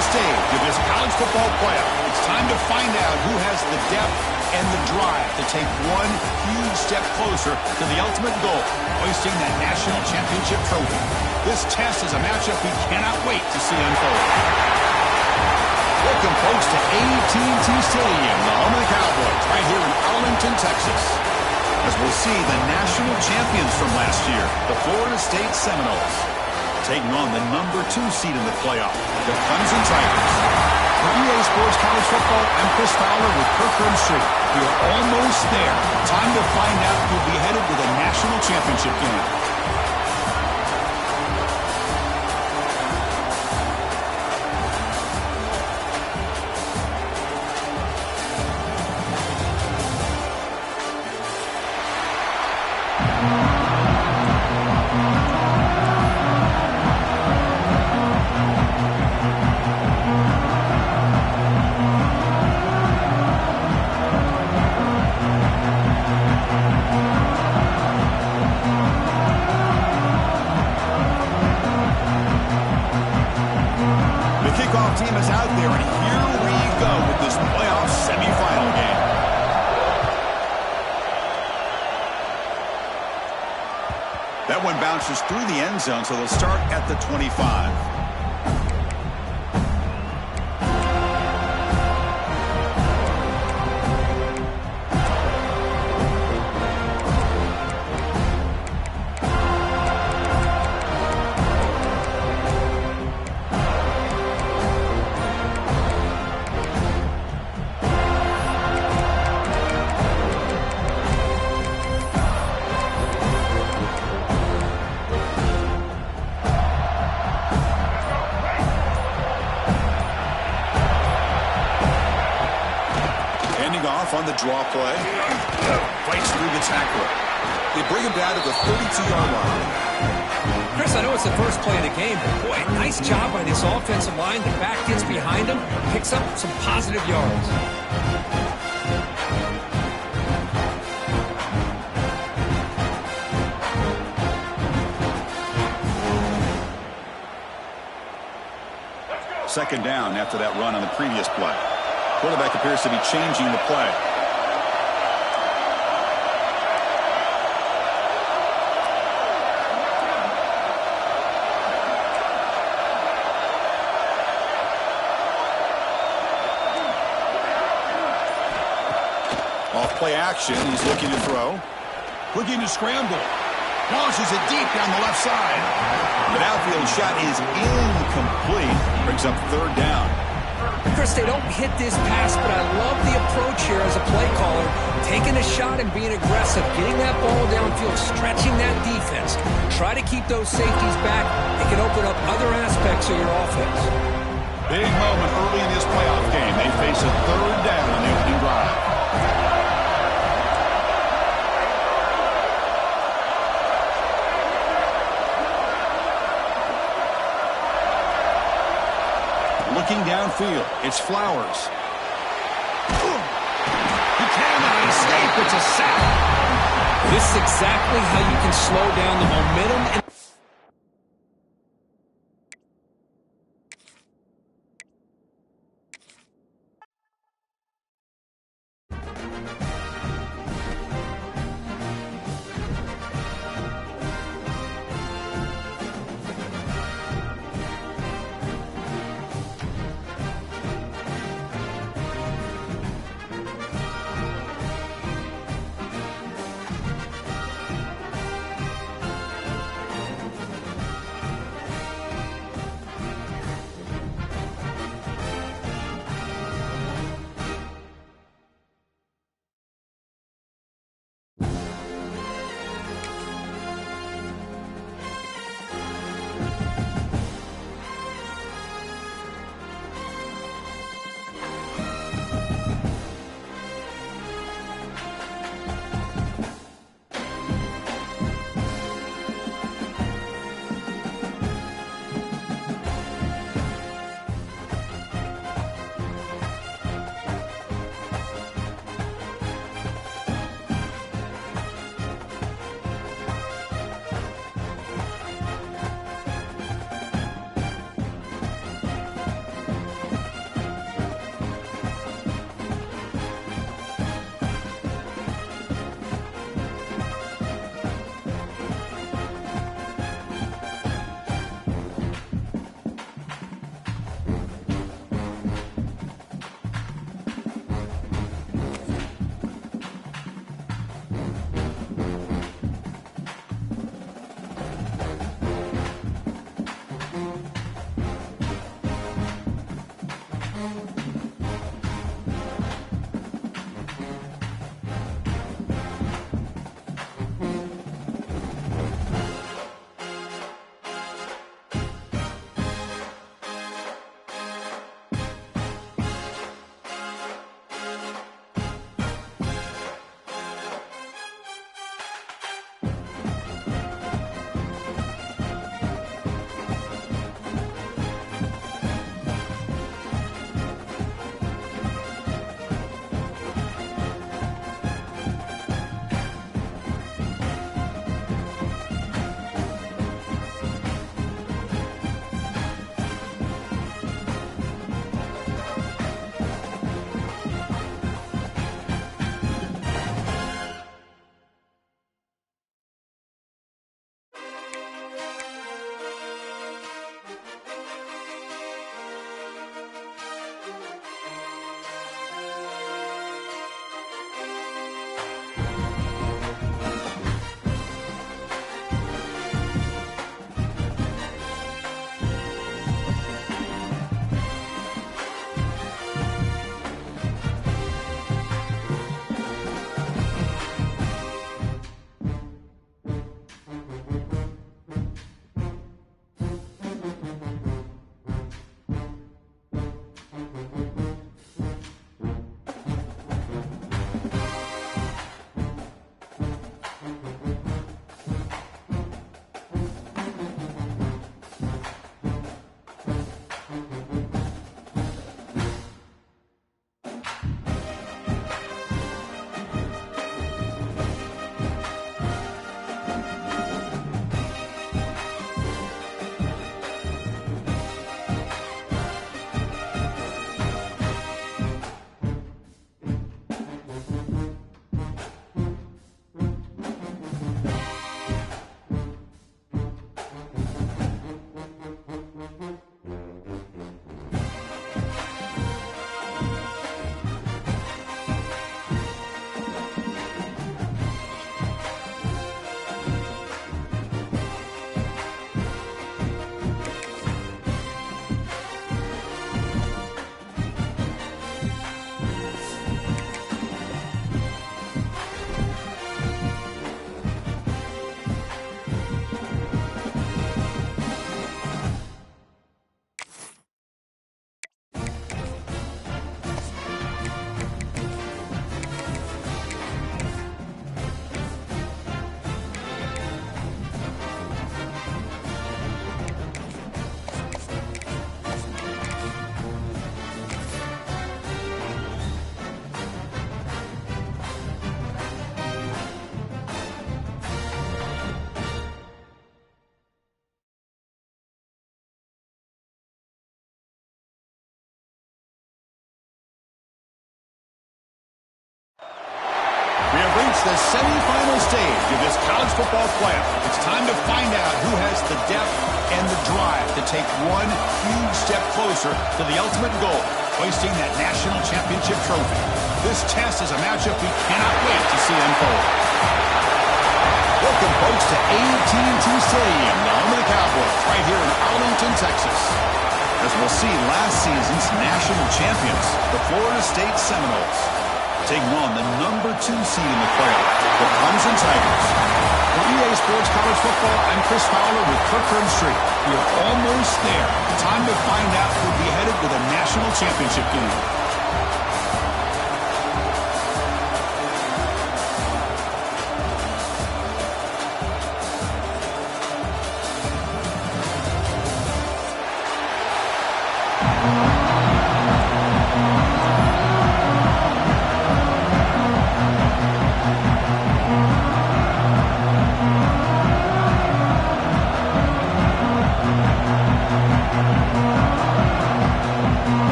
final stage of this college football playoff. It's time to find out who has the depth and the drive to take one huge step closer to the ultimate goal, hoisting that national championship trophy. This test is a matchup we cannot wait to see unfold. Welcome, folks, to AT&T Stadium, the home of the Cowboys, right here in Arlington, Texas. As we'll see the national champions from last year, the Florida State Seminoles, taking on the number 2 seed in the playoff, the Clemson Tigers. For EA Sports College Football, I'm Chris Fowler with Kirkland Street. We are almost there. Time to find out who'll be headed to the national championship game. Team is out there, and here we go with this playoff semifinal game. That one bounces through the end zone, so they'll start at the 25. On the draw play, fights through the tackle. They bring him down to the 32-yard line. Chris, I know it's the first play of the game, but boy, nice job by this offensive line. The back gets behind him, picks up some positive yards. Second down after that run on the previous play. Quarterback appears to be changing the play. Off play action, he's looking to throw. Looking to scramble. Launches it deep down the left side. The outfield shot is incomplete. Brings up third down. Chris, they don't hit this pass, but I love the approach here as a play caller. Taking a shot and being aggressive, getting that ball downfield, stretching that defense. Try to keep those safeties back. It can open up other aspects of your offense. Big moment early in this playoff game. They face a third down on the opening drive. Looking downfield, it's Flowers. He cannot escape. It's a sack. This is exactly how you can slow down the momentum. We have reached the semifinal stage of this college football playoff. It's time to find out who has the depth and the drive to take one huge step closer to the ultimate goal, hoisting that national championship trophy. This test is a matchup we cannot wait to see unfold. Welcome, folks, to AT&T Stadium, the home of the Cowboys, right here in Arlington, Texas. As we'll see, last season's national champions, the Florida State Seminoles, taking on the #2 seed in the playoff, the Clemson Tigers. For EA Sports College Football, I'm Chris Fowler with Kirk Herbstreit. We're almost there. Time to find out who'll be headed to the national championship game.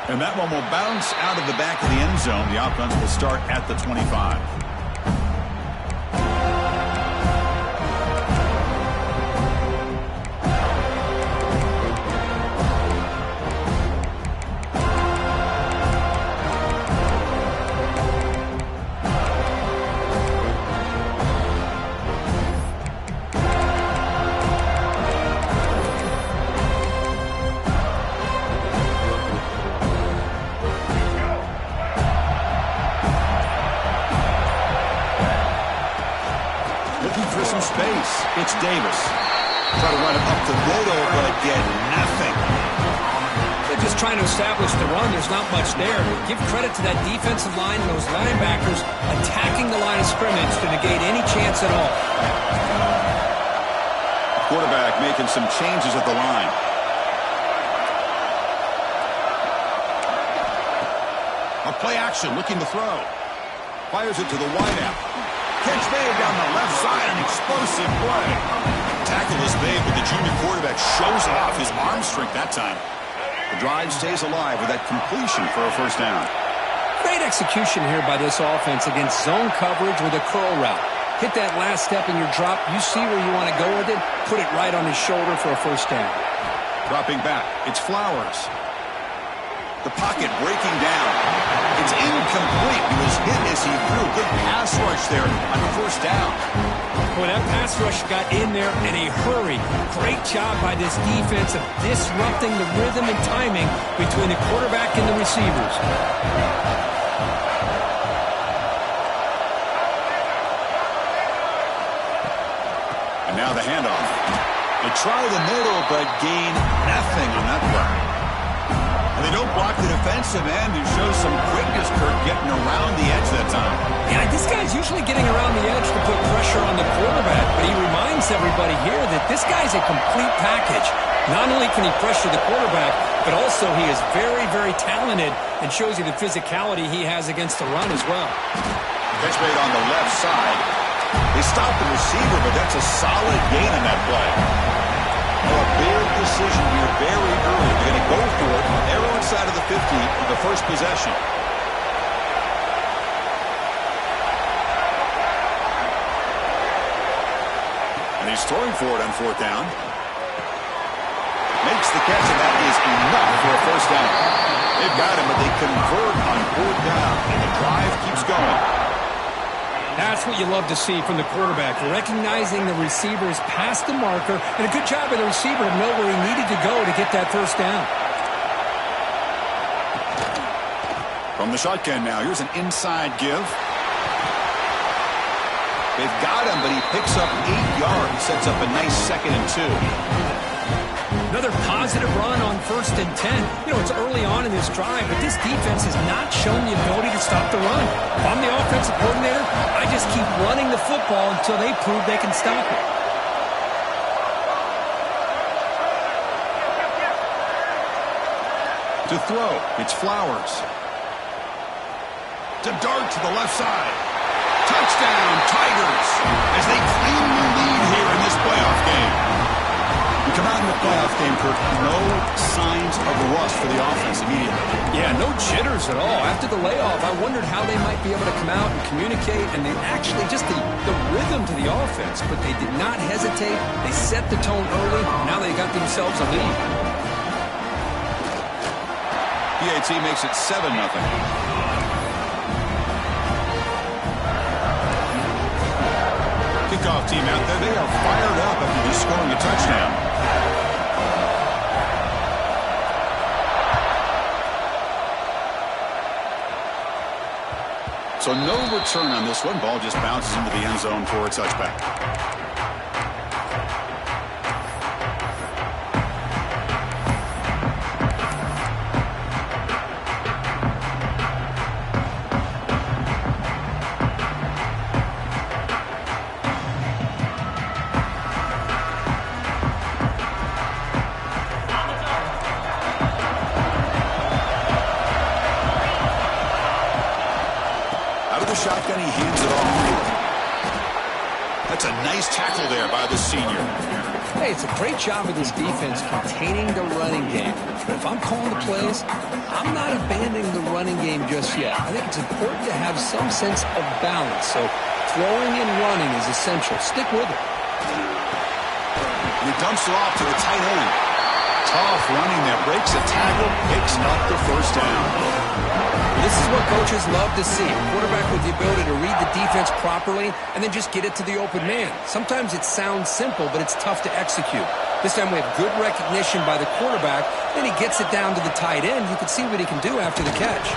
And that one will bounce out of the back of the end zone. The offense will start at the 25. space. It's Davis. Try to run it up the middle, but get nothing. They're just trying to establish the run. There's not much there. Give credit to that defensive line and those linebackers attacking the line of scrimmage to negate any chance at all. Quarterback making some changes at the line. A play action, looking to throw. Fires it to the wideout. Catch made down the left side, an explosive play. Tackle is made, but the junior quarterback shows off his arm strength that time. The drive stays alive with that completion for a first down. Great execution here by this offense against zone coverage with a curl route. Hit that last step in your drop. You see where you want to go with it. Put it right on his shoulder for a first down. Dropping back. It's Flowers. The pocket breaking down. It's incomplete. He was hit as he threw. Good pass rush there on the first down. Boy, that pass rush got in there in a hurry. Great job by this defense of disrupting the rhythm and timing between the quarterback and the receivers. And now the handoff. They try the middle, but gain nothing on that play. And they don't block the defensive end, who shows some quickness, Kirk, getting around the edge that time. Yeah, this guy's usually getting around the edge to put pressure on the quarterback, but he reminds everybody here that this guy's a complete package. Not only can he pressure the quarterback, but also he is very, very talented and shows you the physicality he has against the run as well. Catch made on the left side. They stop the receiver, but that's a solid gain on that play. A big decision here very early. They're going to go for it. They're inside of the 50 of the first possession. And he's throwing for it on fourth down. Makes the catch, and that is enough for a first down. They've got him, but they convert on fourth down, and the drive keeps going. That's what you love to see from the quarterback, recognizing the receivers past the marker, and a good job by the receiver to know where he needed to go to get that first down. From the shotgun now, here's an inside give. They've got him, but he picks up 8 yards, sets up a nice 2nd and 2. Another positive run on 1st and 10. You know, it's early on in this drive, but this defense has not shown the ability to stop the run. If I'm the offensive coordinator, I just keep running the football until they prove they can stop it. To throw, it's Flowers. To dart to the left side. Touchdown, Tigers, as they claim the lead here in this playoff game. We come out in the playoff game, Kirk, no signs of rust for the offense immediately. Yeah, no jitters at all. After the layoff, I wondered how they might be able to come out and communicate, and they actually just the rhythm to the offense, but they did not hesitate. They set the tone early. Now they got themselves a lead. PAT makes it 7-0. Kickoff team out there. They are fired up after just scoring a touchdown. So no return on this one. Ball just bounces into the end zone for a touchback. Shotgun, he hands it off. That's a nice tackle there by the senior. Hey, it's a great job of this defense containing the running game. But if I'm calling the plays, I'm not abandoning the running game just yet. I think it's important to have some sense of balance. So throwing and running is essential. Stick with it. And he dumps it off to the tight end. Tough running there. Breaks a tackle. Picks up the first down. This is what coaches love to see. A quarterback with the ability to read the defense properly and then just get it to the open man. Sometimes it sounds simple, but it's tough to execute. This time we have good recognition by the quarterback. Then he gets it down to the tight end. You can see what he can do after the catch.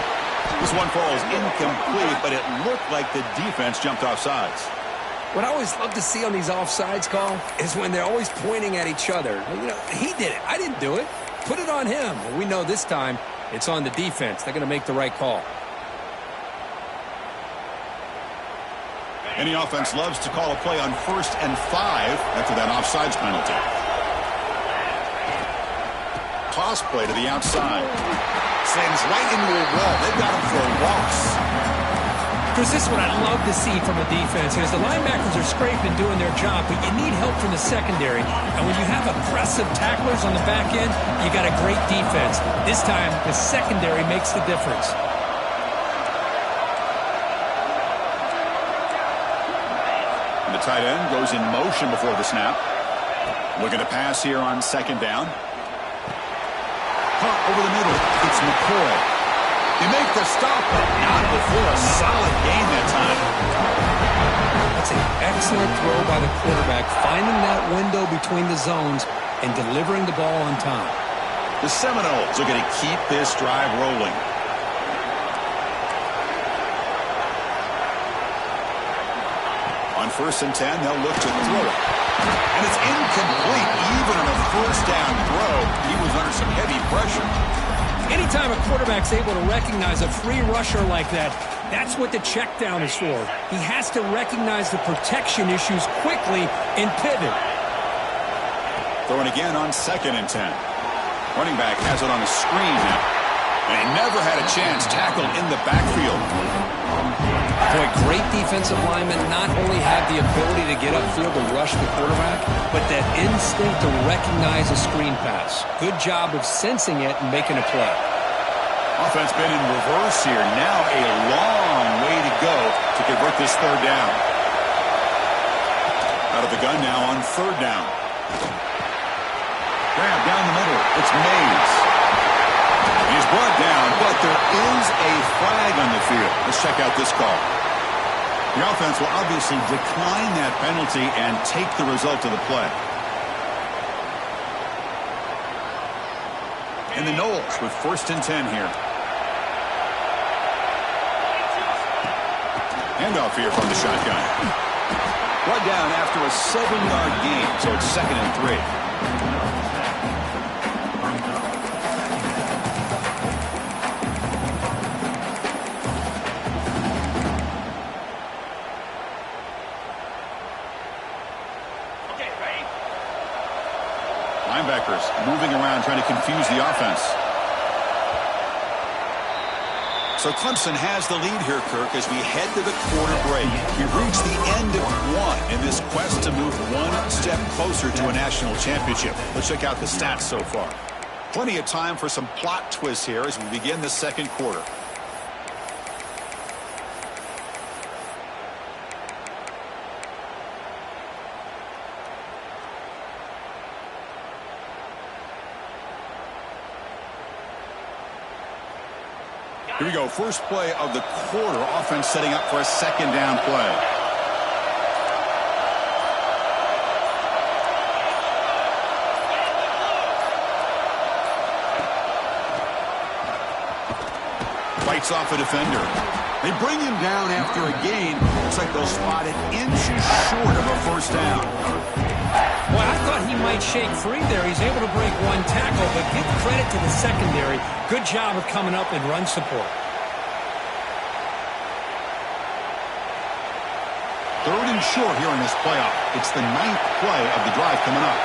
This one falls incomplete, but it looked like the defense jumped off sides. What I always love to see on these offsides call is when they're always pointing at each other. You know, he did it. I didn't do it. Put it on him. Well, we know this time it's on the defense. They're going to make the right call. Any offense loves to call a play on 1st and 5 after that offsides penalty. Toss play to the outside. Sends right into a wall. They've got him for a loss. Chris, this is what I love to see from a defense. Is the linebackers are scraping and doing their job, but you need help from the secondary. And when you have aggressive tacklers on the back end, you got a great defense. This time, the secondary makes the difference. The tight end goes in motion before the snap. Looking to pass here on 2nd down. Caught over the middle. It's McCoy. They make the stop, but not before a solid gain that time. That's an excellent throw by the quarterback, finding that window between the zones and delivering the ball on time. The Seminoles are going to keep this drive rolling. On 1st and 10, they'll look to throw it. And it's incomplete. Even on a 1st down throw, he was under some heavy pressure. Anytime a quarterback's able to recognize a free rusher like that, that's what the check down is for. He has to recognize the protection issues quickly and pivot. Throwing again on 2nd and 10. Running back has it on a screen now. And he never had a chance tackled in the backfield. Boy, great defensive linemen not only have the ability to get upfield to rush the quarterback, but that instinct to recognize a screen pass. Good job of sensing it and making a play. Offense been in reverse here. Now a long way to go to convert this 3rd down. Out of the gun now on 3rd down. Grab down the middle. It's Mays. He's brought down, but there is a flag on the field. Let's check out this call. The offense will obviously decline that penalty and take the result of the play. And the Noles with 1st and 10 here. Handoff here from the shotgun. Brought down after a 7-yard gain, so it's 2nd and 3. Linebackers moving around, trying to confuse the offense. So Clemson has the lead here, Kirk, as we head to the quarter break. We've reached the end of one in this quest to move one step closer to a national championship. Let's check out the stats so far. Plenty of time for some plot twists here as we begin the 2nd quarter. Here we go. First play of the quarter. Offense setting up for a 2nd down play. Fights off a defender. They bring him down after a gain. Looks like they'll spot it inches short of a 1st down. Well, I thought he might shake free there. He's able to break one tackle, but give credit to the secondary. Good job of coming up and run support. 3rd and short here in this playoff. It's the 9th play of the drive coming up.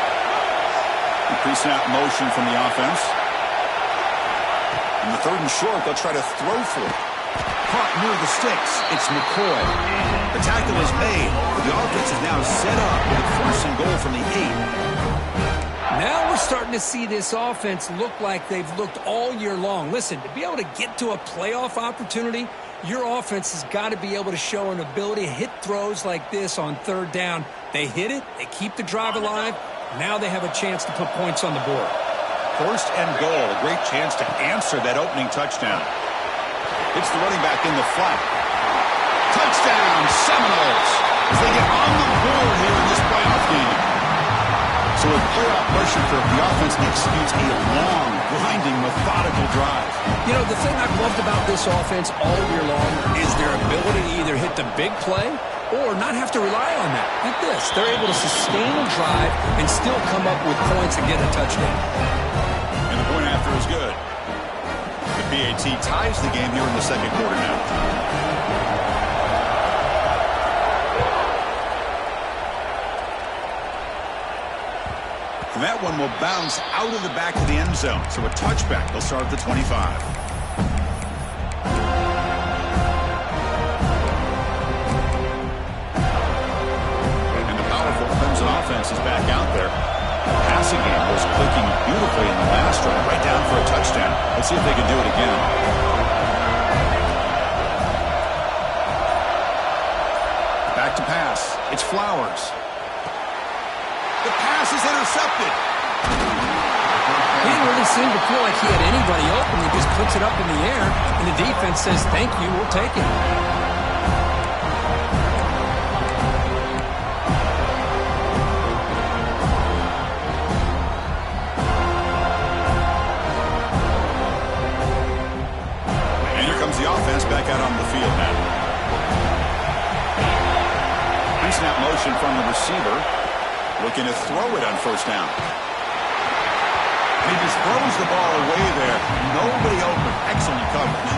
Pre-snap motion from the offense. And the 3rd and short, they'll try to throw for it. Caught near the sticks. It's McCoy. The tackle is made. The offense is now set up with 1st and goal from the 8. Now we're starting to see this offense look like they've looked all year long. Listen, to be able to get to a playoff opportunity, your offense has got to be able to show an ability to hit throws like this on 3rd down. They hit it. They keep the drive alive. Now they have a chance to put points on the board. 1st and goal. A great chance to answer that opening touchdown. It's the running back in the flat. Touchdown, Seminoles, as they get on the board here in this playoff game. So with playoff pressure, the offense executes a long, grinding, methodical drive. You know, the thing I've loved about this offense all year long is their ability to either hit the big play or not have to rely on that. Like this, they're able to sustain a drive and still come up with points and get a touchdown. And the point after is good. The PAT ties the game here in the second quarter now. And that one will bounce out of the back of the end zone. So a touchback. They'll start at the 25. Offense is back out there. The passing game was clicking beautifully in the last drive, right down for a touchdown. Let's see if they can do it again. Back to pass. It's Flowers. The pass is intercepted. He didn't really seem to feel like he had anybody open. He just puts it up in the air, and the defense says, thank you, we'll take it. Back out on the field now. Pre-snap motion from the receiver. Looking to throw it on first down. He just throws the ball away there. Nobody open. Excellent coverage.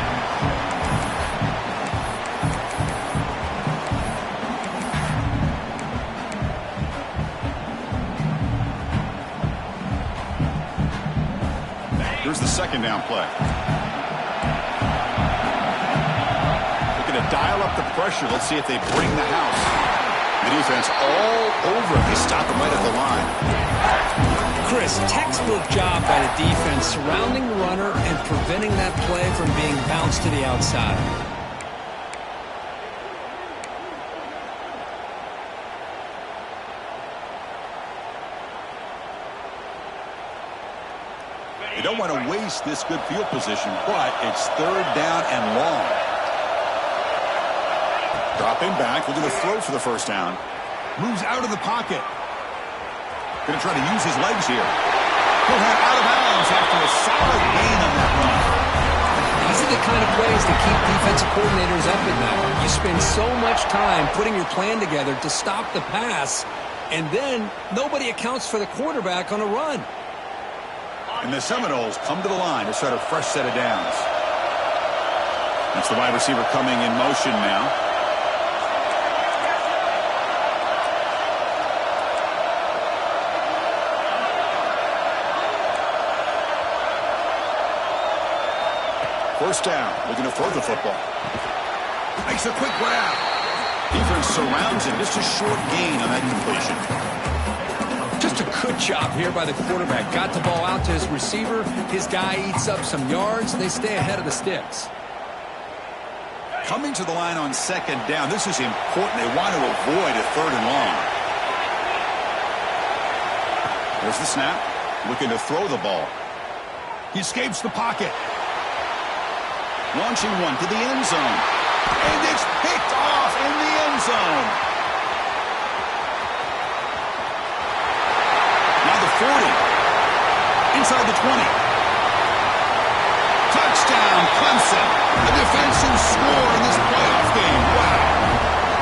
Here's the second down play. Dial up the pressure. Let's see if they bring the house. The defense all over. They stop him right at the line. Chris, textbook job by the defense surrounding the runner and preventing that play from being bounced to the outside. You don't want to waste this good field position, but it's third down and long. Dropping back, looking to throw for the first down. Moves out of the pocket. Going to try to use his legs here. He'll head out of bounds after a solid gain on that run. These are the kind of plays that keep defensive coordinators up at night. You spend so much time putting your plan together to stop the pass, and then nobody accounts for the quarterback on a run. And the Seminoles come to the line to start a fresh set of downs. That's the wide receiver coming in motion now. First down, looking to throw the football. Makes a quick grab. Defense surrounds him. Just a short gain on that completion. Just a good job here by the quarterback. Got the ball out to his receiver. His guy eats up some yards. They stay ahead of the sticks. Coming to the line on second down. This is important. They want to avoid a third and long. There's the snap. Looking to throw the ball. He escapes the pocket. Launching one to the end zone. And it's picked off in the end zone. Now the 40. Inside the 20. Touchdown, Clemson. A defensive score in this playoff game. Wow.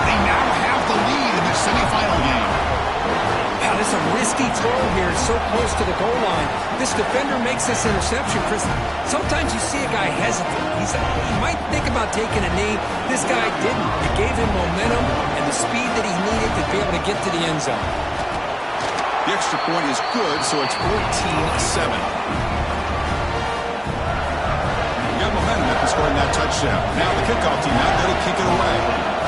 They now have the lead in the semifinal game. Wow, this is a risky throw here, so close to the goal line. This defender makes this interception, Chris. Sometimes you see a guy hesitate. He might think about taking a knee. This guy didn't. It gave him momentum and the speed that he needed to be able to get to the end zone. The extra point is good, so it's 14-7. You got momentum after scoring that touchdown. Now the kickoff team out there to kick it away.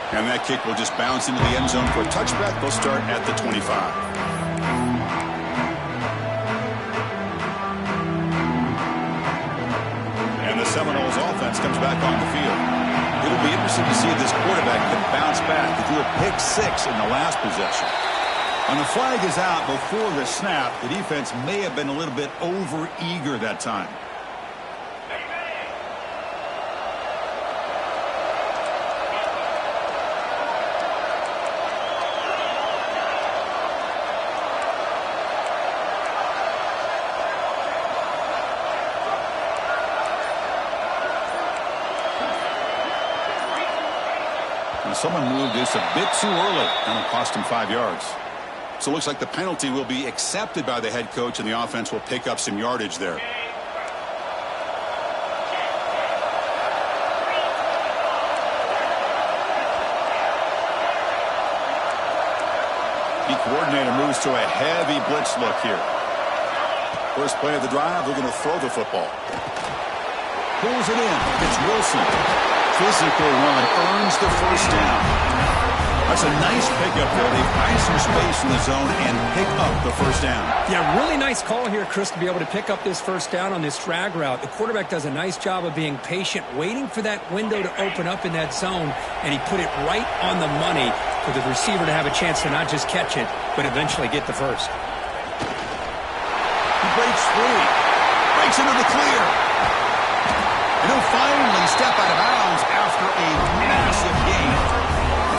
And that kick will just bounce into the end zone for a touchback. They'll start at the 25. And the Seminoles offense comes back on the field. It'll be interesting to see if this quarterback can bounce back. He threw a pick six in the last possession. And the flag is out before the snap. The defense may have been a little bit over-eager that time. someone moved this a bit too early, and it cost him 5 yards. So it looks like the penalty will be accepted by the head coach, and the offense will pick up some yardage there. The coordinator moves to a heavy blitz look here. First play of the drive, they're going to throw the football. Pulls it in. It's Wilson. Physical run earns the first down. That's a nice pickup there. They find some space in the zone and pick up the first down. Yeah, really nice call here, Chris, to be able to pick up this first down on this drag route. The quarterback does a nice job of being patient, waiting for that window to open up in that zone, and he put it right on the money for the receiver to have a chance to not just catch it, but eventually get the first. He breaks free. Breaks into the clear. And he'll finally step out of bounds after a massive gain.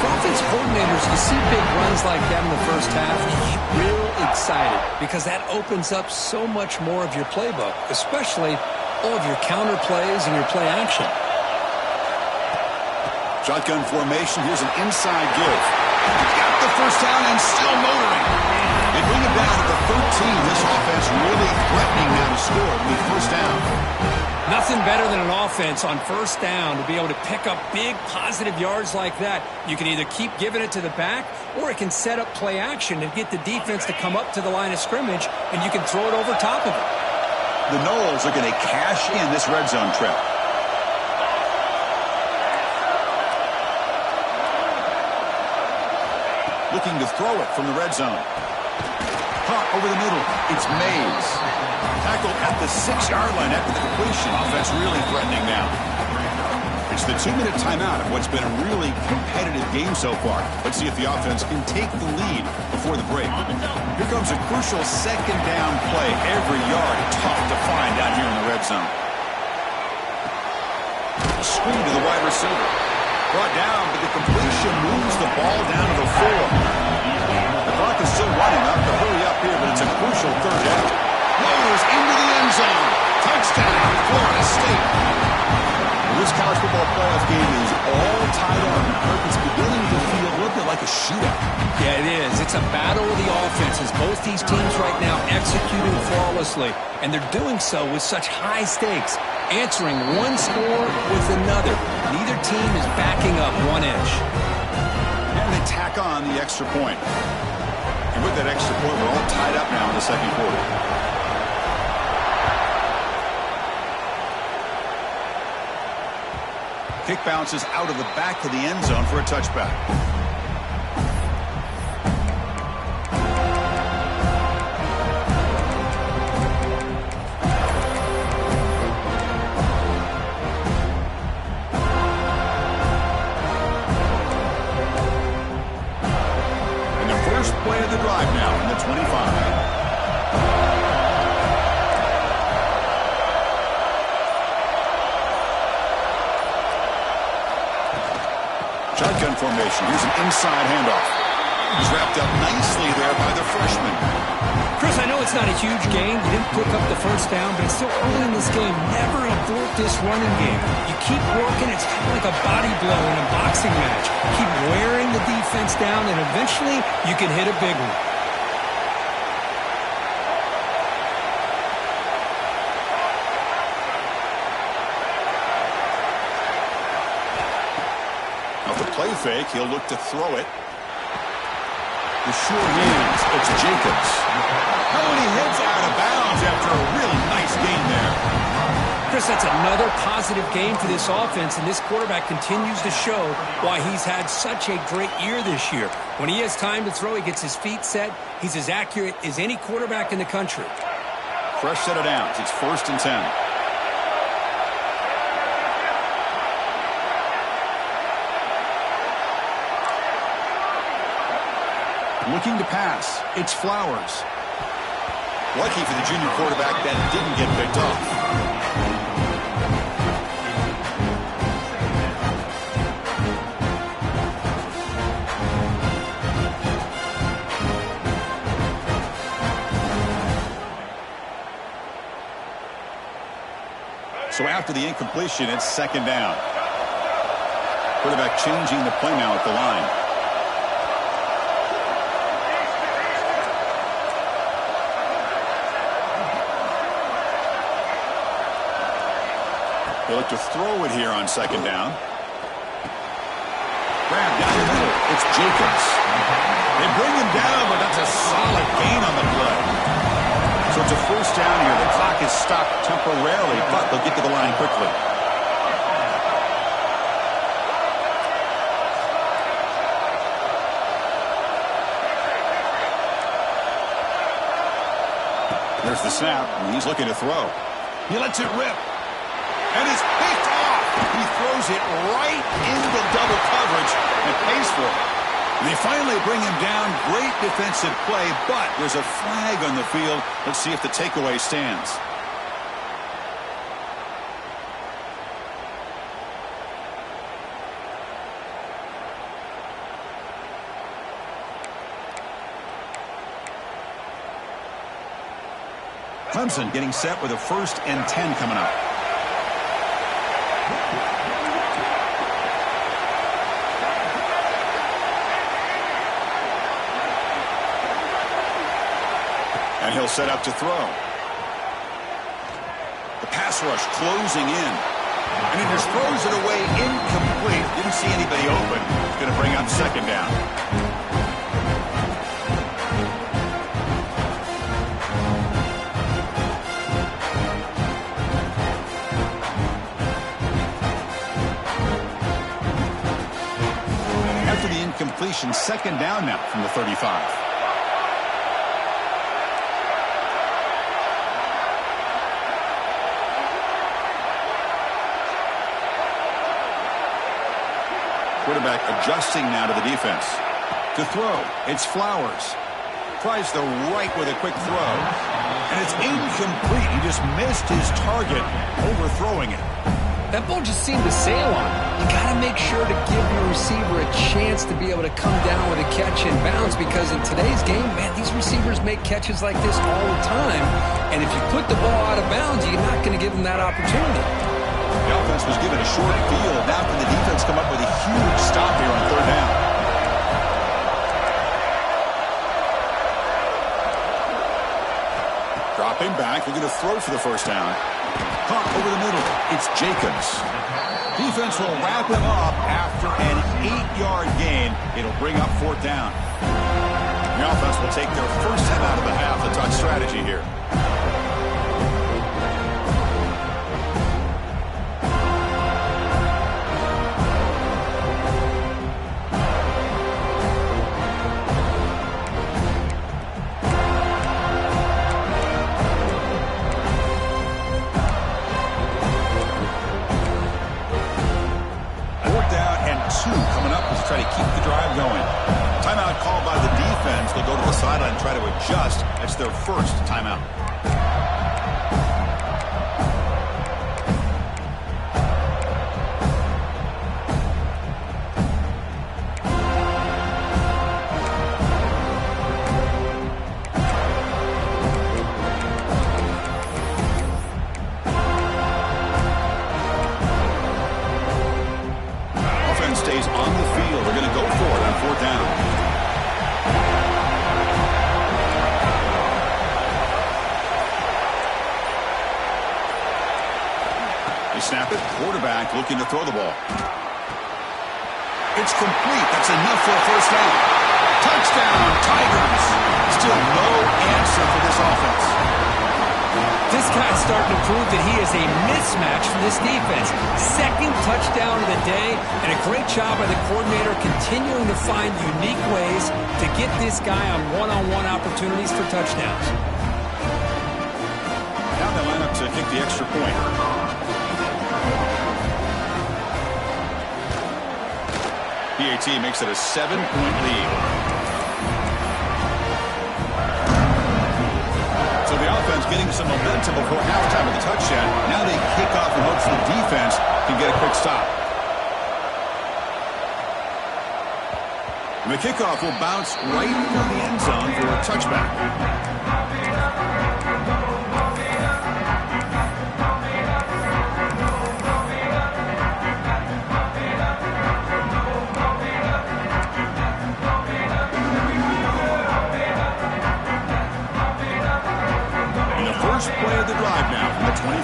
For offensive coordinators, you see big runs like that in the first half, you get real excited because that opens up so much more of your playbook, especially all of your counter plays and your play action. Shotgun formation. Here's an inside give. Got the first down and still motoring. They bring it down to the 13. This offense really threatening now to score with first down. Nothing better than an offense on first down to be able to pick up big positive yards like that. You can either keep giving it to the back, or it can set up play action and get the defense to come up to the line of scrimmage, and you can throw it over top of it. The Noles are going to cash in this red zone trip. Looking to throw it from the red zone. Caught over the middle. It's Mays. Tackled at the 6-yard line after the completion. Offense really threatening now. It's the 2-minute timeout of what's been a really competitive game so far. Let's see if the offense can take the lead before the break. Here comes a crucial second down play. Every yard tough to find down here in the red zone. Screen to the wide receiver. Brought down, but the completion moves the ball down to the 4. The clock is still running. Up to hurry up here, but it's a crucial third down. Loaders into the end zone. Touchdown, Florida State. This college football playoff game is all tied up. It's beginning to feel a little bit like a shootout. Yeah, it is. It's a battle of the offenses. Both these teams right now executing flawlessly, and they're doing so with such high stakes, answering one score with another. Neither team is backing up 1 inch. And they tack on the extra point. And with that extra point, we're all tied up now in the second quarter. Kick bounces out of the back of the end zone for a touchback. And the first play of the drive now in the 25. Shotgun formation. Here's an inside handoff. He's wrapped up nicely there by the freshman. Chris, I know it's not a huge gain. You didn't pick up the first down, but it's still early in this game. Never abort this running game. You keep working. It's kind of like a body blow in a boxing match. Keep wearing the defense down, and eventually you can hit a big one. Play fake, he'll look to throw it. The sure hands, it's Jacobs. Oh, and he heads out of bounds after a really nice game there. Chris, that's another positive game for this offense, and this quarterback continues to show why he's had such a great year this year. When he has time to throw, he gets his feet set. He's as accurate as any quarterback in the country. Fresh set of downs. It's 1st and 10. Looking to pass. It's Flowers. Lucky for the junior quarterback that didn't get picked off. So after the incompletion, it's 2nd down. Quarterback changing the play now at the line. They look to throw it here on second down. Grab down the middle. It's Jacobs. They bring him down, but that's a solid gain on the play. So it's a first down here. The clock is stopped temporarily, but they'll get to the line quickly. There's the snap, and he's looking to throw. He lets it rip. And it's picked off. He throws it right into double coverage and pays for it. And they finally bring him down. Great defensive play, but there's a flag on the field. Let's see if the takeaway stands. Clemson getting set with a 1st and 10 coming up. And he'll set up to throw. The pass rush closing in. And he just throws it away incomplete. Didn't see anybody open. It's going to bring up second down. After the incompletion, second down now from the 35. Quarterback adjusting now to the defense. To throw, it's Flowers. Tries the right with a quick throw. And it's incomplete. He just missed his target, overthrowing it. That ball just seemed to sail on him. You got to make sure to give your receiver a chance to be able to come down with a catch and bounce, because in today's game, man, these receivers make catches like this all the time. And if you put the ball out of bounds, you're not going to give them that opportunity. The offense was given a short field. Now can the defense come up with a huge stop here on third down? Dropping back, looking to throw for the first down. Caught over the middle. It's Jacobs. Defense will wrap him up after an 8-yard gain. It'll bring up fourth down. The offense will take their first time out of the half. The touch strategy here. Try to keep the drive going. Timeout called by the defense. They'll go to the sideline and try to adjust. That's their first timeout. Stays on the field. They're going to go for it on fourth down. They snap it. Quarterback looking to throw the ball. It's complete. That's enough for a first down. Touchdown, Tigers. Still no answer for this offense. This guy's starting to prove that he is a mismatch for this defense. Second touchdown of the day, and a great job by the coordinator continuing to find unique ways to get this guy on one-on-one opportunities for touchdowns. Now they line up to kick the extra point. PAT makes it a 7-point lead. So the offense getting some momentum before halftime of the touchdown. Now they kick off and hopes the defense can get a quick stop. And the kickoff will bounce right into the end zone for a touchback. first play of the drive now from the 25.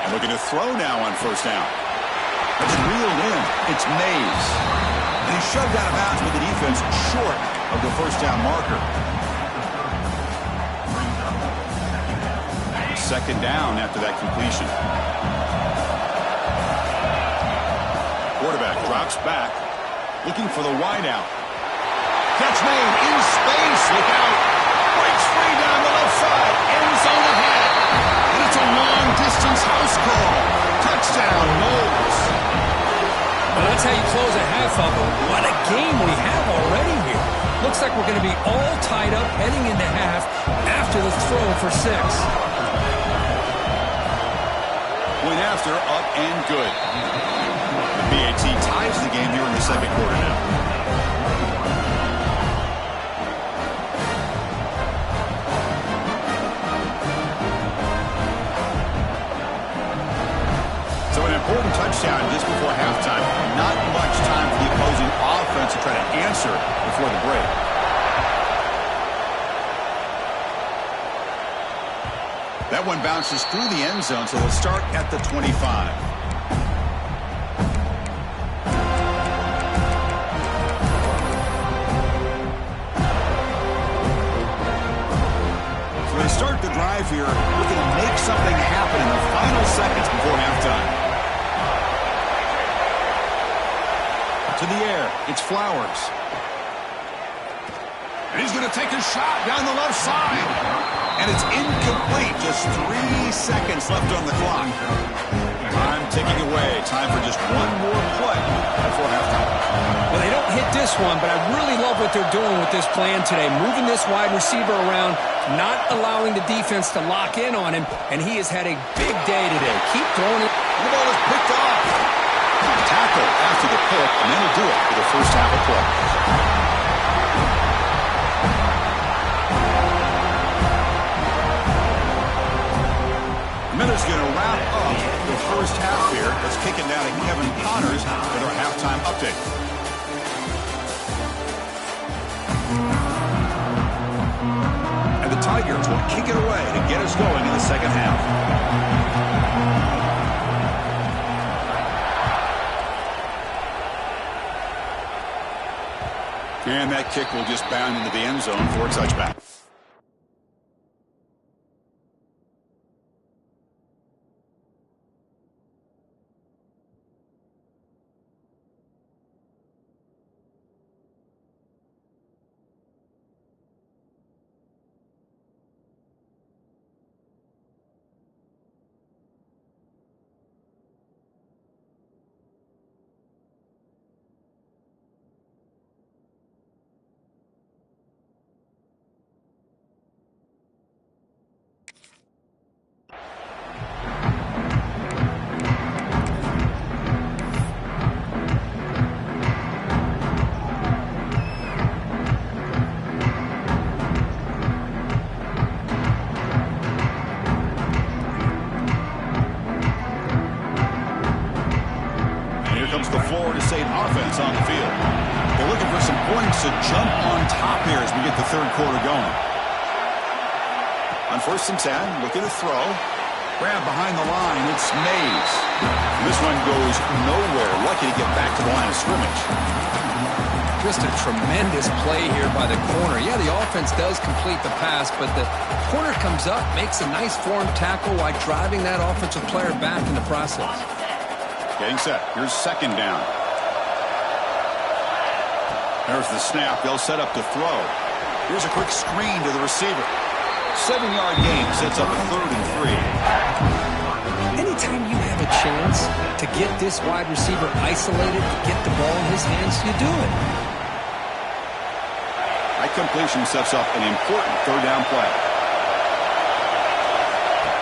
And looking to throw now on first down. It's reeled in. It's Mays. And he's shoved out of bounds with the defense short of the first down marker. Second down after that completion. Quarterback drops back, looking for the wideout. Catch made in space. Look out. Breaks free down the left side. End zone ahead. And it's a long-distance house call. Touchdown, Knowles. Well, that's how you close a half up. What a game we have already here. Looks like we're going to be all tied up heading into half after the throw for 6. Point after, up and good. The BAT ties the game here in the second quarter now. So an important touchdown just before halftime. Not much time for the opposing offense to try to answer before the break. That one bounces through the end zone, so they'll start at the 25. So they start the drive here, looking to make something happen in the final seconds before halftime. To the air, it's Flowers. And he's going to take a shot down the left side. And it's incomplete. Just 3 seconds left on the clock. Time ticking away. Time for just one more play before halftime. Well, they don't hit this one, but I really love what they're doing with this plan today. Moving this wide receiver around, not allowing the defense to lock in on him, and he has had a big day today. Keep throwing it. And the ball is picked off. Tackle after the pick, and then he'll do it for the first half of play. Miller's going to wrap up the first half here. Let's kick it down to Kevin Connors with our halftime update. And the Tigers will kick it away to get us going in the second half. And that kick will just bound into the end zone for a touchback. The Florida State offense on the field. They're looking for some points to jump on top here as we get the third quarter going. On 1st and 10, looking to throw. Grab behind the line, it's Mays. This one goes nowhere. Lucky to get back to the line of scrimmage. Just a tremendous play here by the corner. Yeah, the offense does complete the pass, but the corner comes up, makes a nice form tackle while driving that offensive player back in the process. Getting set. Here's second down. There's the snap. They'll set up to throw. Here's a quick screen to the receiver. 7-yard gain sets up a 3rd and 3. Anytime you have a chance to get this wide receiver isolated, get the ball in his hands, you do it. That completion sets up an important 3rd down play.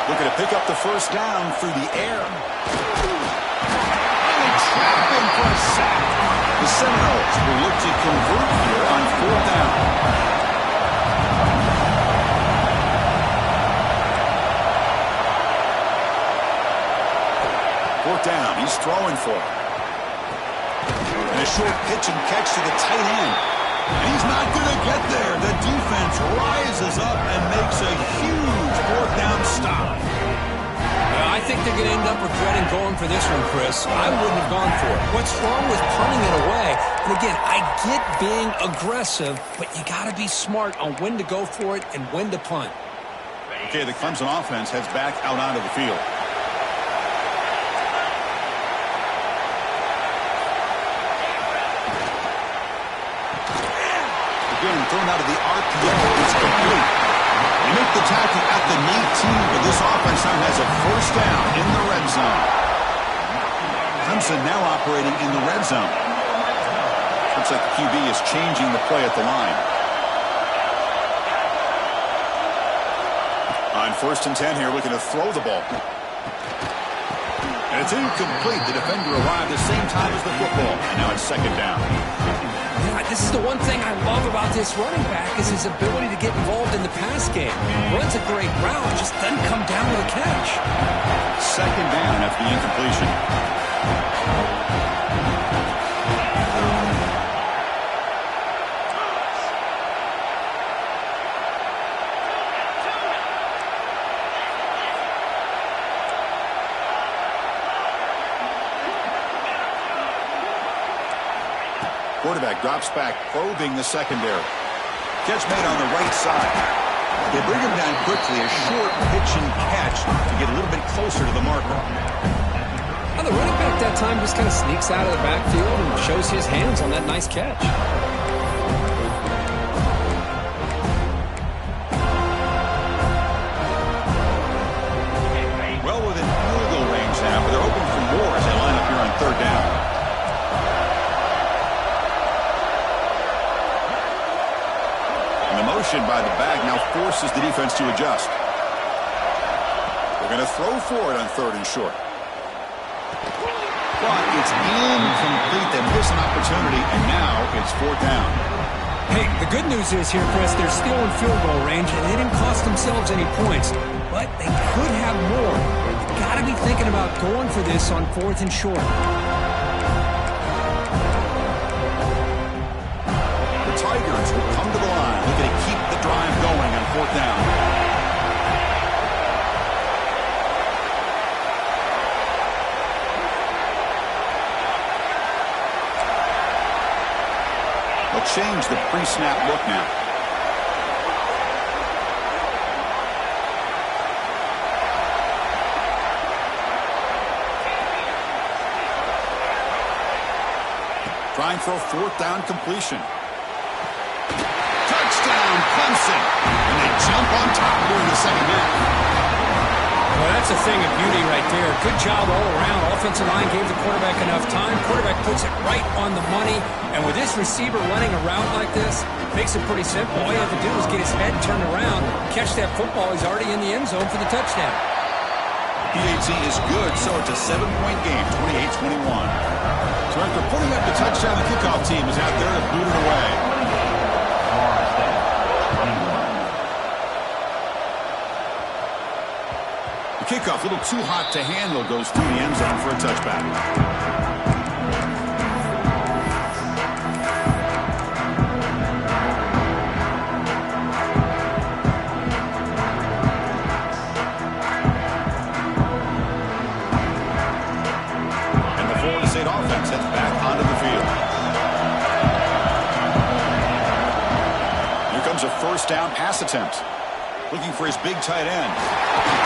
Looking to pick up the first down through the air. Trap him for a sack. The Seminoles will look to convert here on 4th down. 4th down. He's throwing for it. And a short pitch and catch to the tight end. And he's not going to get there. The rises up and makes a huge fourth down stop. I think they're going to end up regretting going for this one, Chris. I wouldn't have gone for it. What's wrong with punting it away? And again, I get being aggressive, but you got to be smart on when to go for it and when to punt. Okay, the Clemson offense heads back out onto the field. Again, thrown out of the RPO. It's complete. They make the tackle at the 19, but this offense now has a first down in the red zone. Clemson now operating in the red zone. Looks like the QB is changing the play at the line. On 1st and 10 here, looking to throw the ball. And it's incomplete. The defender arrived the same time as the football, and now it's 2nd down. Yeah, this is the one thing I love about this running back is his ability to get involved in the pass game. Runs a great route, just doesn't come down with a catch. 2nd down after the incompletion. Quarterback drops back, probing the secondary. Catch made on the right side. They bring him down quickly, a short pitch and catch to get a little bit closer to the marker. Well, the running back that time just kind of sneaks out of the backfield and shows his hands on that nice catch. Well within field goal range now, but they're hoping for more as they line up here on 3rd down. Motion by the back now forces the defense to adjust. They're going to throw for it on 3rd and short. But it's incomplete. They miss an opportunity, and now it's 4th down. Hey, the good news is here, Chris, they're still in field goal range, and they didn't cost themselves any points. But they could have more. You've got to be thinking about going for this on 4th and short. Tigers will come to the line, looking to keep the drive going on 4th down. They'll change the pre-snap look now. Trying for a 4th down completion. Touchdown, Clemson. And they jump on top here in the 2nd half. Well, that's a thing of beauty right there. Good job all around. Offensive line gave the quarterback enough time. Quarterback puts it right on the money. And with this receiver running a route like this, makes it pretty simple. All you have to do is get his head turned around, catch that football. He's already in the end zone for the touchdown. PAT is good, so it's a 7-point game, 28-21. So after putting up the touchdown, the kickoff team is out there to boot it away. Kickoff, a little too hot to handle, goes through the end zone for a touchback. And the Florida State offense heads back onto the field. Here comes a 1st down pass attempt. Looking for his big tight end.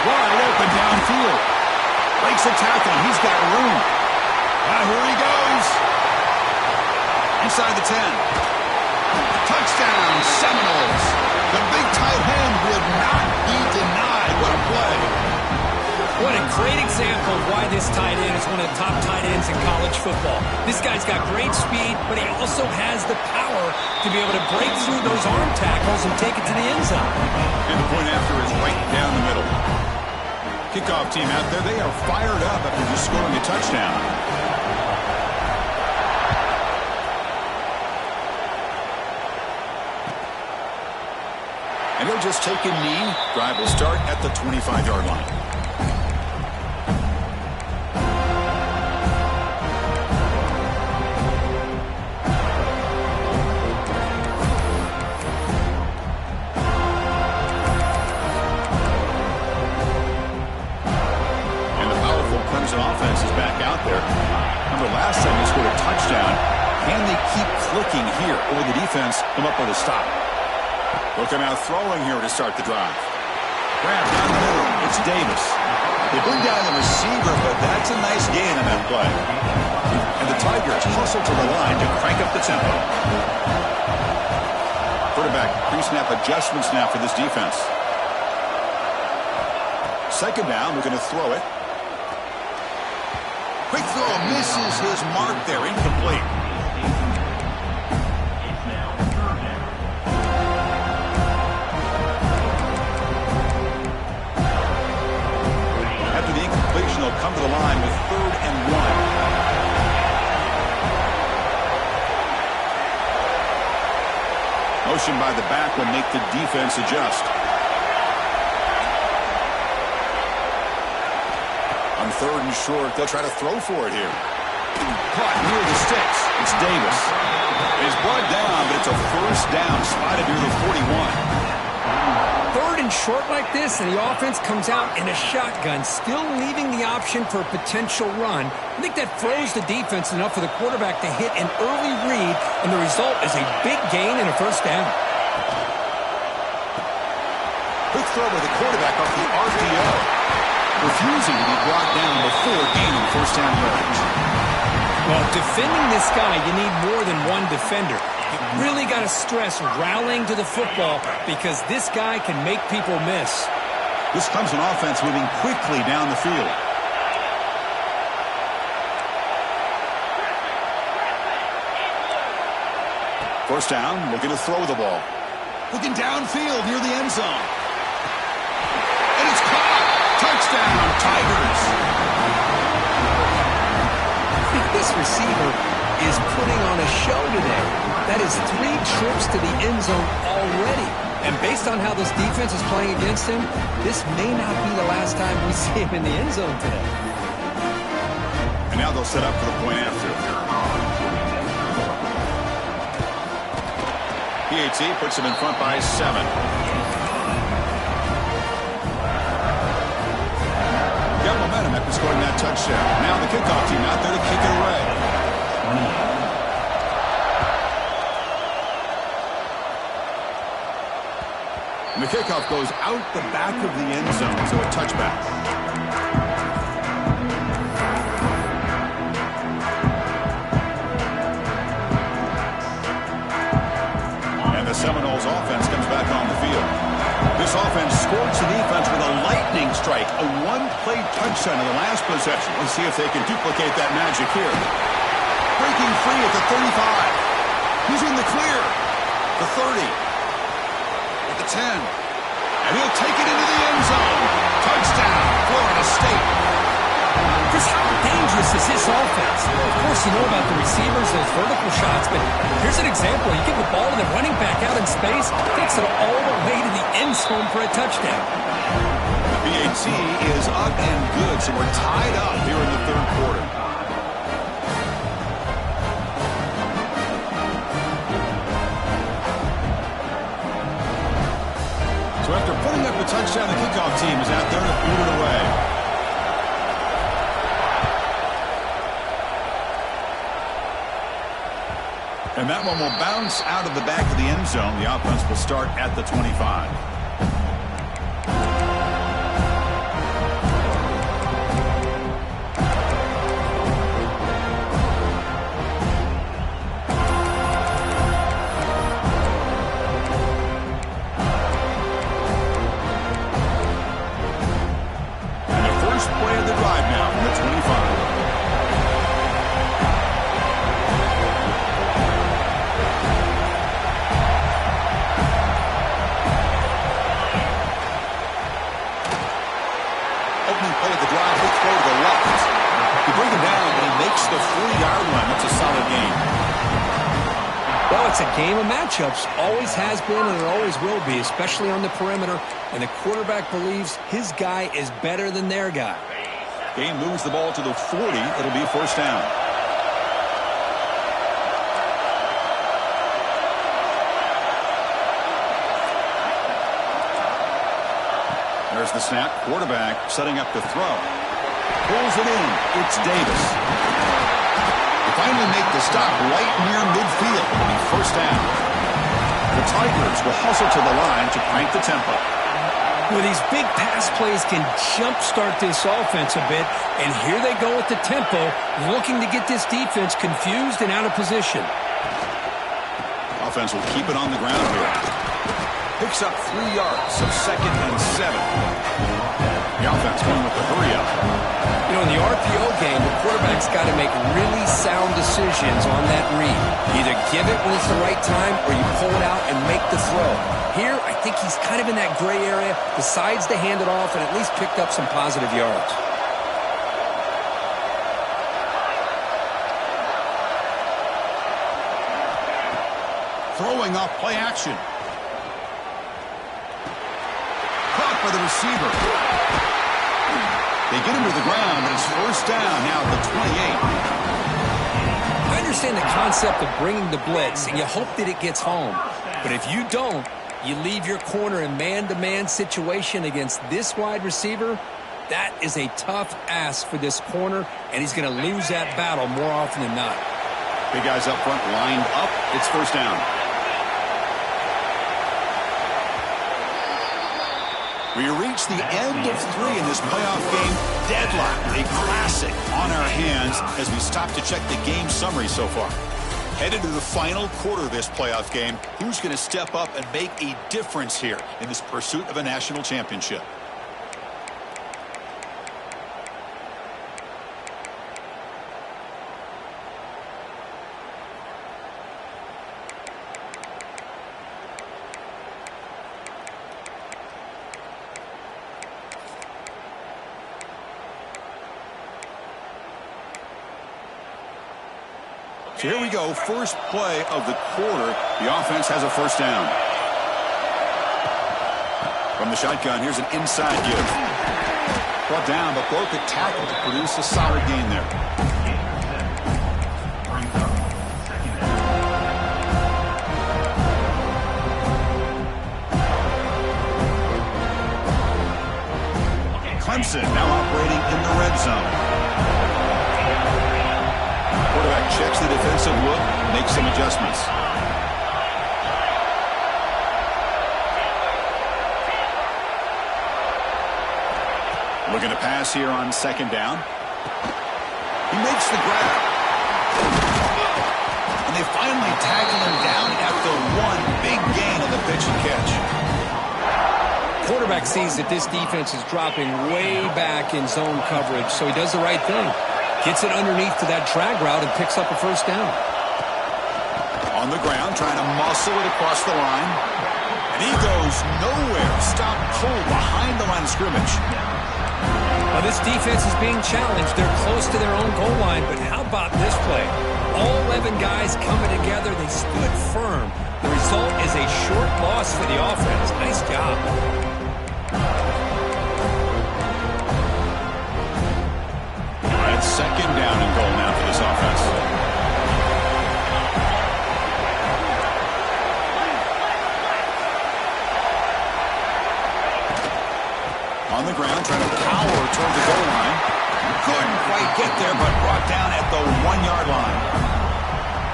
Wide open downfield. Breaks a tackle. He's got room. Here he goes. Inside the 10. Touchdown, Seminoles. The big tight end would not be denied. What a play. What a great example of why this tight end is one of the top tight ends in college football. This guy's got great speed, but he also has the power to be able to break through those arm tackles and take it to the end zone. And the point after is right down the middle. Kickoff team out there, they are fired up after just scoring a touchdown. And he'll just take a knee. Drive will start at the 25-yard line. defense come up with a stop. Looking out throwing here to start the drive. Grab down the middle. It's Davis. They bring down the receiver, but that's a nice gain on that play. And the Tigers hustle to the line to crank up the tempo. Quarterback pre-snap adjustments now for this defense. Second down, we're going to throw it. Quick throw misses his mark there, incomplete. After the incompletion, they'll come to the line with 3rd and 1. Motion by the back will make the defense adjust. On 3rd and short, they'll try to throw for it here. Caught near the sticks. It's Davis. It's brought down, but it's a first down, spotted near the 41. 3rd and short like this, and the offense comes out in a shotgun, still leaving the option for a potential run. I think that throws the defense enough for the quarterback to hit an early read, and the result is a big gain and a first down. Quick throw with the quarterback off the RPO. Refusing to be brought down before gaining first down yardage. Well, defending this guy, you need more than one defender. You really got to stress rallying to the football because this guy can make people miss. This comes an offense moving quickly down the field. First down, looking to throw the ball. Looking downfield near the end zone. And it's caught. Touchdown, Tigers. I think this receiver is putting on a show today. That is 3 trips to the end zone already. And based on how this defense is playing against him, this may not be the last time we see him in the end zone today. And now they'll set up for the point after. PAT puts him in front by 7. Got momentum after scoring that touchdown. Now the kickoff team out there to kick it away. And the kickoff goes out the back of the end zone, so a touchback. And the Seminoles offense comes back on the field. This offense scored the defense with a lightning strike, a one-play touchdown in the last possession. Let's see if they can duplicate that magic here. Breaking free at the 35. He's in the clear. The 30. At the 10. And he'll take it into the end zone. Touchdown, Florida State. Chris, how dangerous is this offense? Of course, you know about the receivers, those vertical shots, but here's an example. You give the ball to the running back out in space, takes it all the way to the end zone for a touchdown. The BAT is up and good, so we're tied up here in the 3rd quarter. So after putting up a touchdown, the kickoff team is out there to boot it away. And that one will bounce out of the back of the end zone. The offense will start at the 25. And the first play of the drive now from the 25. Play of the drive, he'll throw to the left. You bring him down, but he makes the 40-yard line. That's a solid game. Well, it's a game of matchups. Always has been and it always will be, especially on the perimeter. And the quarterback believes his guy is better than their guy. Game moves the ball to the 40. It'll be first down. There's the snap. Quarterback setting up the throw. Pulls it in. It's Davis. They finally make the stop right near midfield. It'll be first down. The Tigers will hustle to the line to crank the tempo. Well, these big pass plays can jumpstart this offense a bit, and here they go with the tempo, looking to get this defense confused and out of position. Offense will keep it on the ground here. Picks up 3 yards, so 2nd and 7. The offense going with the hurry-up. You know, in the RPO game, the quarterback's got to make really sound decisions on that read. Either give it when it's the right time, or you pull it out and make the throw. Here, I think he's kind of in that gray area, decides to hand it off and at least picked up some positive yards. Throwing off play action. Caught by the receiver. They get him to the ground, but it's 1st down now at the 28. I understand the concept of bringing the blitz, and you hope that it gets home. But if you don't, you leave your corner in man-to-man situation against this wide receiver. That is a tough ask for this corner, and he's going to lose that battle more often than not. Big guys up front lined up. It's 1st down. We reach the end of 3 in this playoff game. Deadlock, a classic on our hands as we stop to check the game summary so far. Headed to the final quarter of this playoff game. Who's going to step up and make a difference here in this pursuit of a national championship? So here we go, first play of the quarter. The offense has a 1st down. From the shotgun, here's an inside give. Brought down, but broke a tackle to produce a solid gain there. Clemson now operating in the red zone. Quarterback checks the defensive look, makes some adjustments. Looking to pass here on 2nd down. He makes the grab. And they finally tackle him down after 1 big gain on the pitch and catch. Quarterback sees that this defense is dropping way back in zone coverage, so he does the right thing. Gets it underneath to that drag route and picks up a 1st down. On the ground, trying to muscle it across the line. And he goes nowhere. Stop cold behind the line of scrimmage. Now this defense is being challenged. They're close to their own goal line, but how about this play? All 11 guys coming together. They stood firm. The result is a short loss for the offense. Nice job. Second down and goal now for this offense. On the ground, trying to power toward the goal line. Couldn't quite get there, but brought down at the 1-yard line.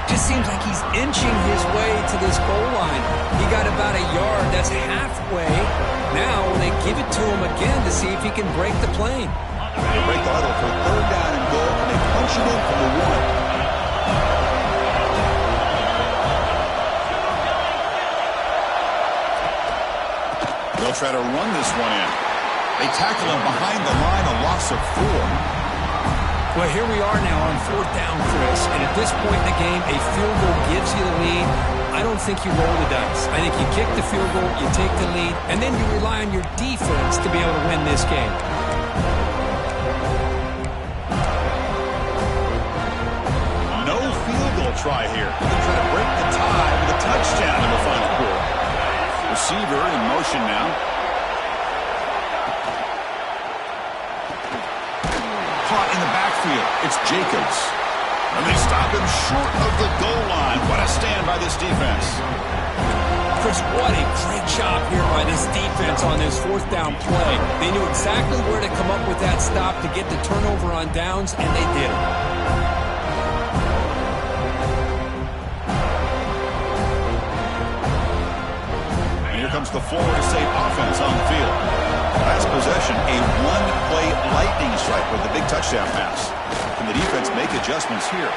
Just seems like he's inching his way to this goal line. He got about a yard. That's halfway. Now they give it to him again to see if he can break the plane. They break the huddle for 3rd down and goal, and they punch it in from the 1. They'll try to run this one in. They tackle him behind the line, a loss of 4. Well, here we are now on 4th down, Chris, and at this point in the game, a field goal gives you the lead. I don't think you roll the dice. I think you kick the field goal, you take the lead, and then you rely on your defense to be able to win this game. Try here. They're trying to break the tie with a touchdown in the final quarter. Receiver in motion now. Caught in the backfield. It's Jacobs. And they stop him short of the goal line. What a stand by this defense. Chris, what a great job here by this defense on this 4th down play. They knew exactly where to come up with that stop to get the turnover on downs, and they did it. Here comes the Florida State offense on the field. Last possession, a one-play lightning strike with the big touchdown pass. Can the defense make adjustments here?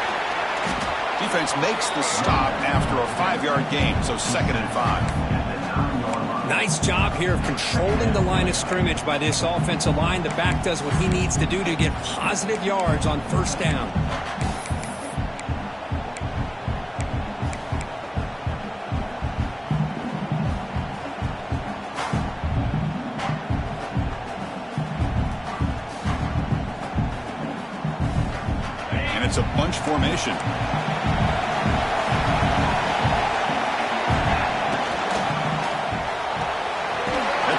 Defense makes the stop after a 5-yard gain, so 2nd and 5. Nice job here of controlling the line of scrimmage by this offensive line. The back does what he needs to do to get positive yards on 1st down. And it's a bunch formation.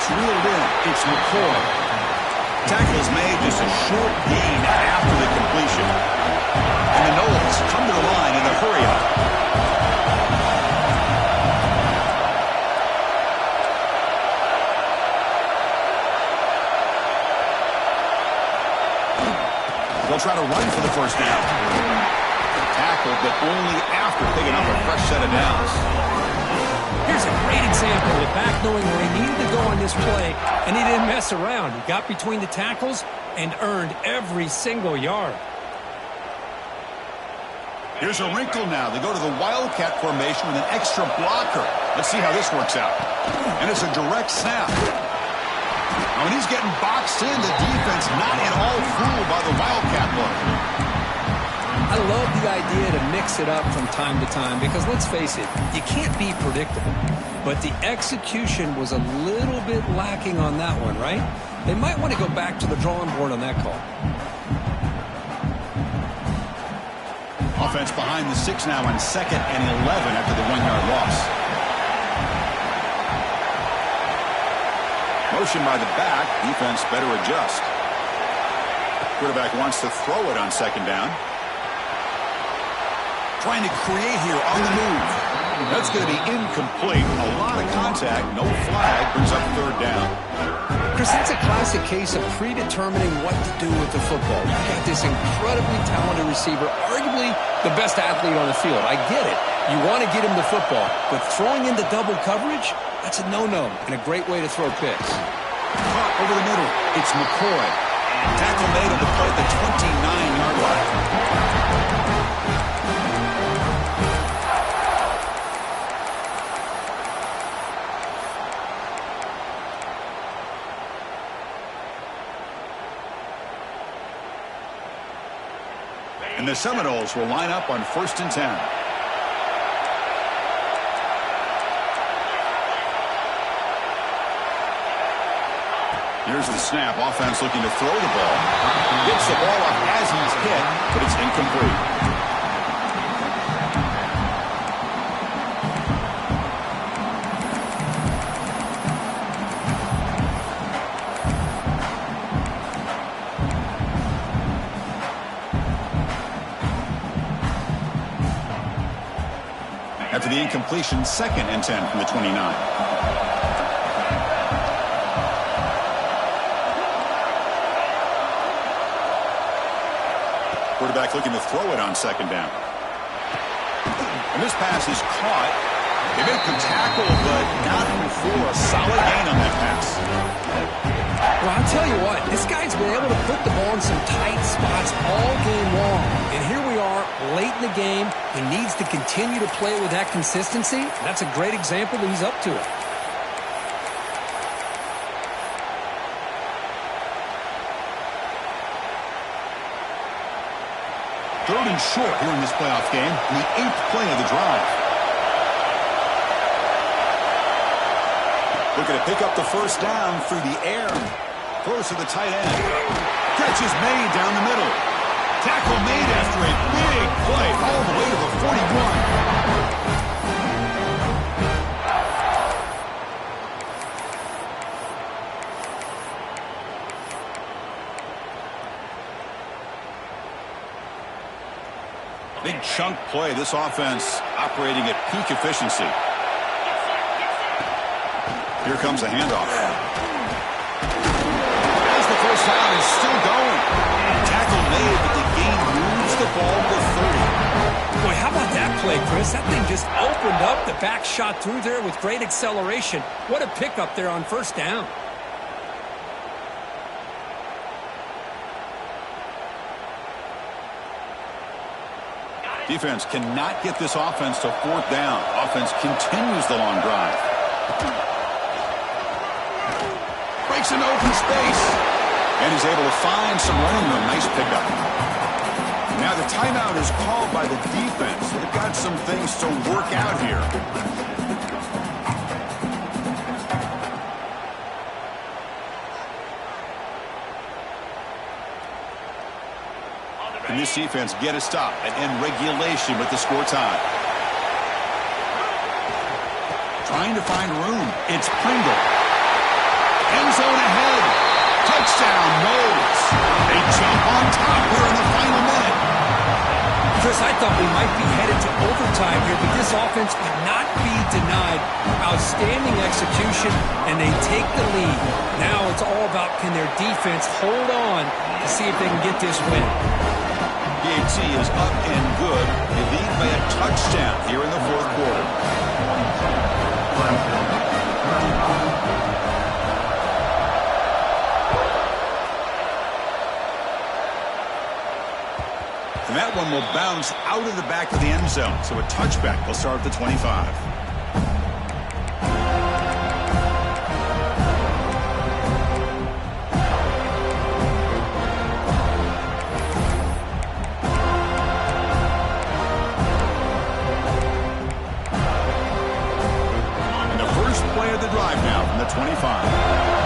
Reeled in. It's McCoy. Tackle is made, just a short gain after the completion. And the Noles come to the line in a hurry-up. They'll try to run for the 1st down. Tackle, but only after picking up a fresh set of downs. Here's a great example of the back knowing where he needed to go on this play, and he didn't mess around. He got between the tackles and earned every single yard. Here's a wrinkle now. They go to the Wildcat formation with an extra blocker. Let's see how this works out. And it's a direct snap. Now, when he's getting boxed in, the defense not at all fooled by the Wildcat look. I love the idea to mix it up from time to time because, let's face it, you can't be predictable. But the execution was a little bit lacking on that one, right? They might want to go back to the drawing board on that call. Offense behind the 6 now on 2nd and 11 after the 1-yard loss. Motion by the back. Defense better adjust. Quarterback wants to throw it on 2nd down. Trying to create here on the move. That's going to be incomplete. A lot of contact. No flag. Brings up 3rd down. Chris, that's a classic case of predetermining what to do with the football. You've got this incredibly talented receiver, arguably the best athlete on the field. I get it. You want to get him the football. But throwing into double coverage, that's a no-no and a great way to throw picks. Caught over the middle. It's McCoy. Tackle made on the play at the 29-yard line. And the Seminoles will line up on 1st and 10. Here's the snap. Offense looking to throw the ball. Gets the ball up as he's hit, but it's incomplete. After the incompletion, 2nd and 10 from the 29. Quarterback looking to throw it on 2nd down. And this pass is caught. They make the tackle, but not before a solid gain on that pass. Well, I'll tell you what, this guy's been able to put the ball in some tight spots all game long. And here we are, late in the game. He needs to continue to play with that consistency. That's a great example that he's up to it. 3rd and short here in this playoff game. The 8th play of the drive. Looking to pick up the 1st down through the air. Throws to the tight end. Catch is made down the middle. Tackle made after a big play all the way to the 41. Big chunk play. This offense operating at peak efficiency. Here comes a handoff. As the 1st down is still going. Tackle made, but the gain moves the ball to 30. Boy, boy, how about that play, Chris? That thing just opened up. The back shot through there with great acceleration. What a pickup there on first down. Defense cannot get this offense to fourth down. Offense continues the long drive. Breaks an open space. And he's able to find some running room. Nice pickup. Now the timeout is called by the defense. They've got some things to work out here. Can this defense get a stop and end regulation with the score tie? Trying to find room. It's Pringle. End zone ahead. Touchdown, Moles. They jump on top here in the final minute. Chris, I thought we might be headed to overtime here, but this offense cannot be denied. Outstanding execution, and they take the lead. Now it's all about can their defense hold on to see if they can get this win. PAT is up and good. They lead by a touchdown here in the fourth quarter. And that one will bounce out of the back of the end zone. So a touchback will start at the 25. And the first play of the drive now from the 25.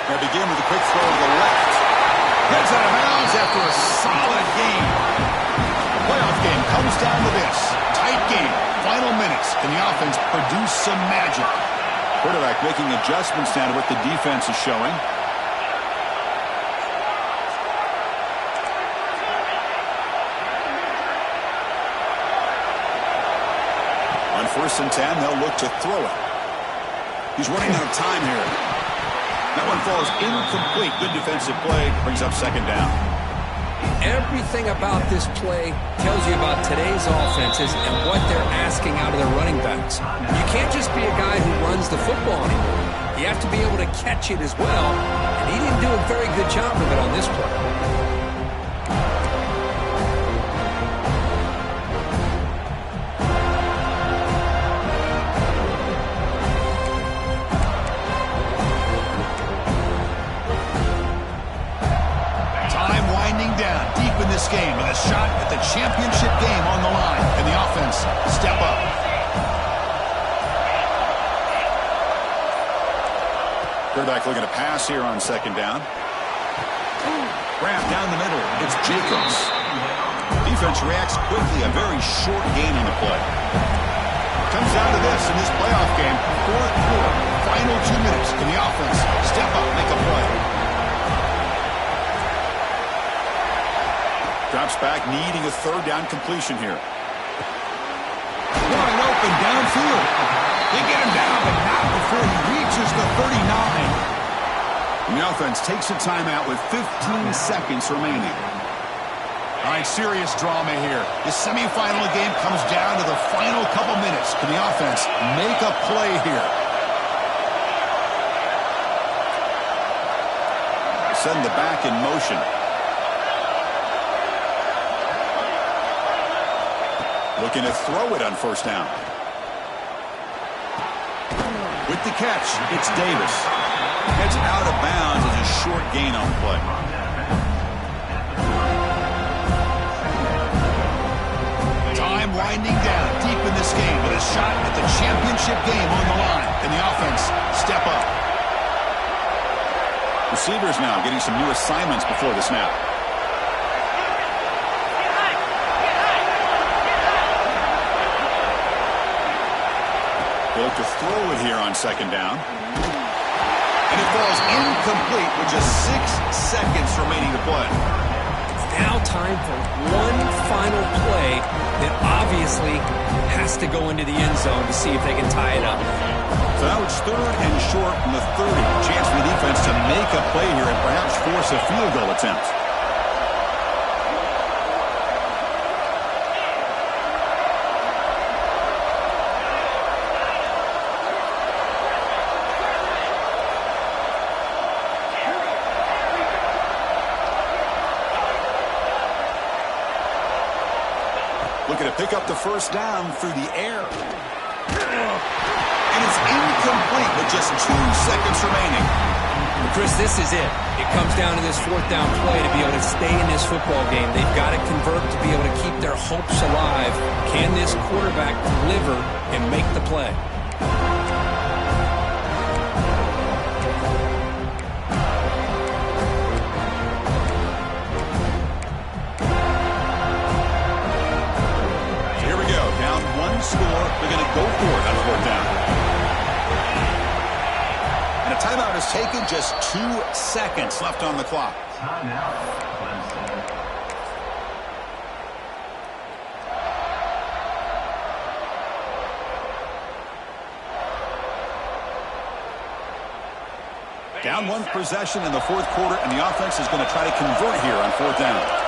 They begin with a quick throw to the left. Gets out of bounds after a solid game. The playoff game comes down to this. Tight game. Final minutes. Can the offense produce some magic? Quarterback making adjustments now to what the defense is showing. On 1st and 10, they'll look to throw it. He's running out of time here. That one falls incomplete. Good defensive play. Brings up second down. Everything about this play tells you about today's offenses and what they're asking out of their running backs. You can't just be a guy who runs the football anymore. You have to be able to catch it as well, and he didn't do a very good job of it on this play. This game with a shot at the championship game on the line, and the offense step up. Quarterback looking to pass here on second down. Wrap down the middle. It's Jacobs. Defense reacts quickly. A very short gain on the play. Comes down to this in this playoff game. Fourth quarter. Final 2 minutes. Can the offense step up, make a play? Drops back, needing a third down completion here. Wide open downfield. They get him down, but not before he reaches the 39. And the offense takes a timeout with 15 seconds remaining. All right, serious drama here. The semifinal game comes down to the final couple minutes. Can the offense make a play here? Send the back in motion. Looking to throw it on first down. With the catch, it's Davis. Gets out of bounds as a short gain on the play. Time winding down deep in this game with a shot at the championship game on the line. And the offense step up. Receivers now getting some new assignments before the snap. Look to throw it here on second down. And it falls incomplete with just 6 seconds remaining to play. Now time for one final play that obviously has to go into the end zone to see if they can tie it up. So now it's 3rd and short from the 30. Chance for the defense to make a play here and perhaps force a field goal attempt. Looking to pick up the first down through the air. And it's incomplete with just 2 seconds remaining. Well, Chris, this is it. It comes down to this 4th down play to be able to stay in this football game. They've got to convert to be able to keep their hopes alive. Can this quarterback deliver and make the play? Score, they're going to go for it on 4th down. And a timeout is taken, just 2 seconds left on the clock. Down 1 possession in the 4th quarter, and the offense is going to try to convert here on 4th down.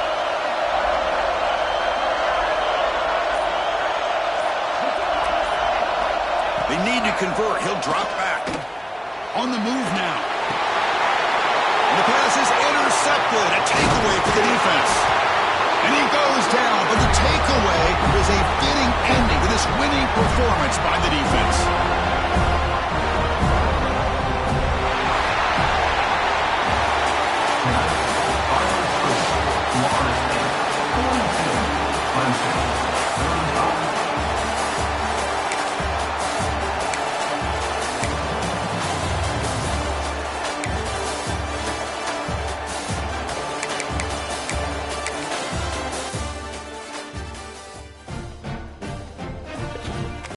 They need to convert. He'll drop back. On the move now. And the pass is intercepted. A takeaway for the defense. And he goes down, but the takeaway is a fitting ending to this winning performance by the defense.